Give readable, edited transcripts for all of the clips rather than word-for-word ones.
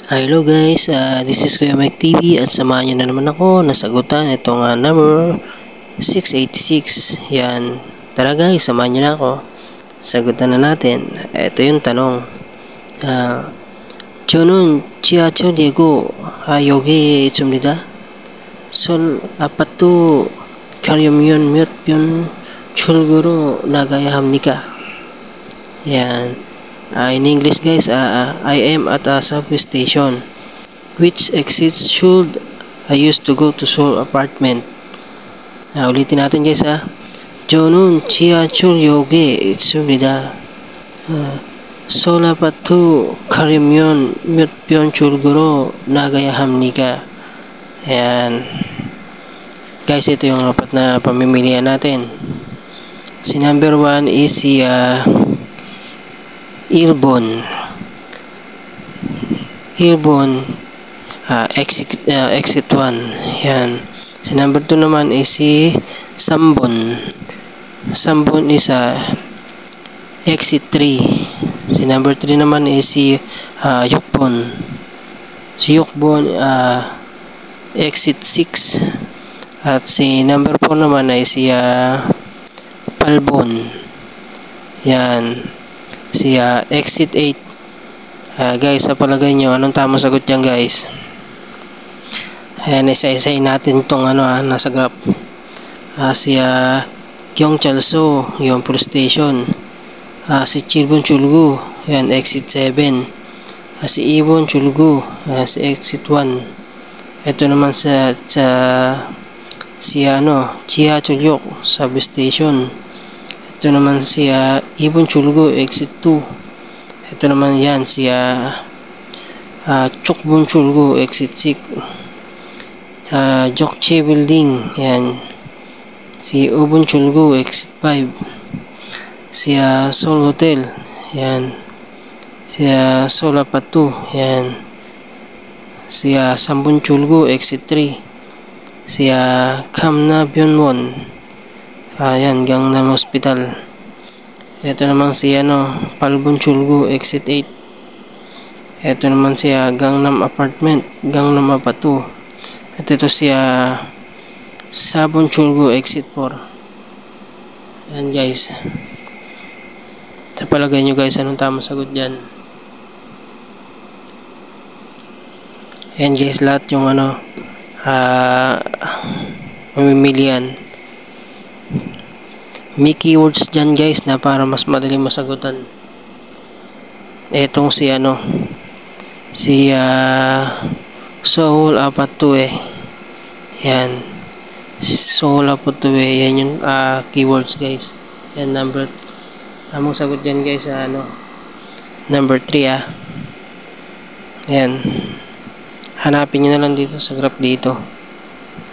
Hello guys, this is Kuya Mike TV at samahan nyo na naman ako nasagutan itong number 686. Yan, tara guys, samahan nyo na ako. Sagutan na natin. Ito yung tanong. 저는 지하철 예고 여기에 있습니다. 서울 아파트 가려면 몇 번 출구로 나가야 합니까? Yan. In English guys, I am at a subway station. Which exits should I use to go to Seoul apartment? 우리tin natin guys. 저는 지하철역에 있습니다. 서울 아파트 가려면 몇 번 출구로 나가야 합니까? Ayan. Guys, ito yung apat na pamimilian natin. Si number 1 is si Ilbon, exit 1. Yan. Si number 2 naman is si Sambon. Sambon is exit 3. Si number 3 naman is si Yukbon. Si Yukbon exit 6. At si number 4 naman ay si Palbon. Yan. Si exit 8. Guys, sa palagay nyo, anong tamang sagot dyan guys? Ayan, isa-isayin natin itong nasa graph. Si Gyeongchalso, yung police station. Si Chilbon Chulgu, yan, exit 7. Si Ibon Chulgu, si exit 1. Ito naman si Chia Chulyok, subway station. Ito naman si Ibon Chulgu, exit 2. Ito naman yan si Chukbon Chulgu, exit 6. Jokche Building, yan. Si Ubon Chulgu, exit 5. Si Seoul Hotel, yan. Si Seoul Apatu, yan. Si Sambon Chulgu, exit 3. Si Kamna Byunwon, yan, Gangnam Hospital. Ito naman si Palbon Chulgu, exit 8. Ito naman si Gangnam Apartment, Gangnam Apatu. At ito si Sabon Chulgu, exit 4. Yan guys. Sa palagay nyo guys, anong tamang sagot dyan? Yan guys, lahat yung mamimilian. May keywords dyan guys na para mas madali masagutan. Etong si Seoul Apatu yan, Seoul Apatu yan yung keywords guys. Yan, tamang sagot dyan guys number 3 yan. Hanapin nyo na lang dito sa graph dito.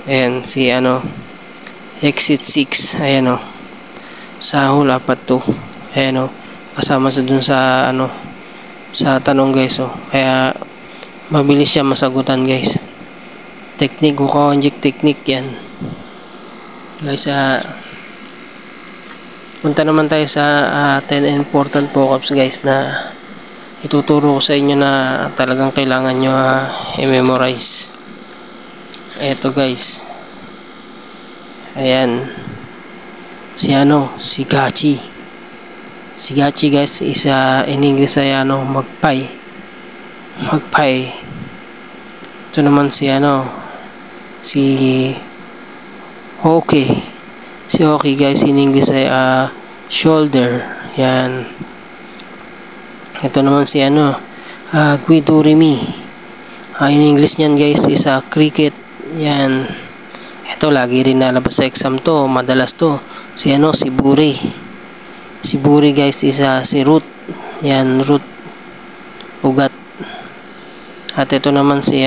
Ayan, si exit 6, ayan Seoul Apatu. Ayan kasama sa dun sa sa tanong guys kaya mabilis siya masagutan guys. Technique ko conject technique yan guys. Punta naman tayo sa 10 important vocabs guys na ituturo ko sa inyo na talagang kailangan nyo i-memorize. Eto guys, ayan, si Gachi. Si Gachi guys is in English ay magpay. Ito naman si Hockey. Si Hockey guys in English ay shoulder. Yan. Ito naman si Guidurimi. In English niyan guys is cricket. Yan. Ito lagi rin nalabas sa exam to, madalas to. Si Buri. Si Buri guys is si root. Yan, root, ugat. At ito naman si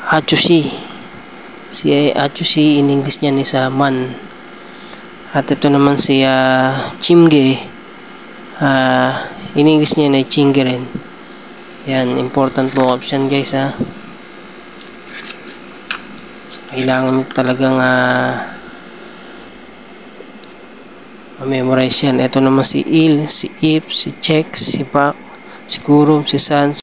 Atsushi. Si Atsushi in English niyan is man. At ito naman si Chimge. In English niyan ay chinge rin. Yan, important vocabs yan guys kailangan nyo talagang memorize yan. Ito naman si Il, si Ip, si Check, si Pak, si Kurum, si Sans,